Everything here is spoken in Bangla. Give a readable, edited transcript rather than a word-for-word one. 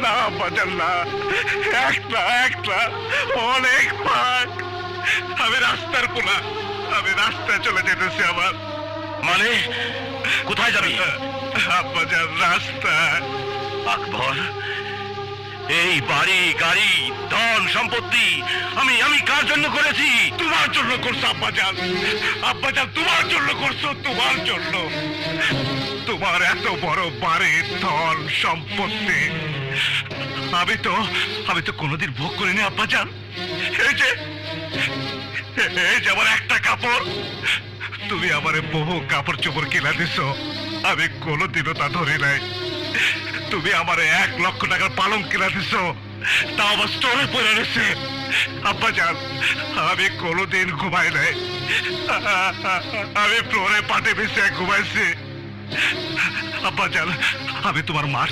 না আব্বাজান না, একটা একটা অনেক পাক। আমি রাস্তার কোনা, আমি রাস্তায় চলে যেতেছি। আমার মানে কোথায় যাবি? আব্বাজান রাস্তায়। আকবর, এই বাড়ি গাড়ি ধন সম্পত্তি আমি আমি কার জন্য করেছি? তোমার জন্য করছো আব্বাজান, আব্বাজান তোমার জন্য করছো, তোমার জন্য। তোমার এত বড় বাড়ি ধন সম্পত্তি আমি তো কোনোদিন ভোগ করিনি আব্বাজান। এই যে আমার একটা কাপড়, তুমি আমারে বহু কাপড় চোপড় কিনা দিছো, আমি কোনোদিনও তা ধরি নাই। তুমি আমারে 1 লক্ষ টাকার পালং কিনা দিছো, তাও আমার স্টোরে পড়ে রয়েছে। আব্বাজান আমি কোনোদিন ঘুমাই নাই, আমি ফ্লোরে পাটে বিছিয়ে ঘুমাইছি। আব্বাজান আমি তোমার মার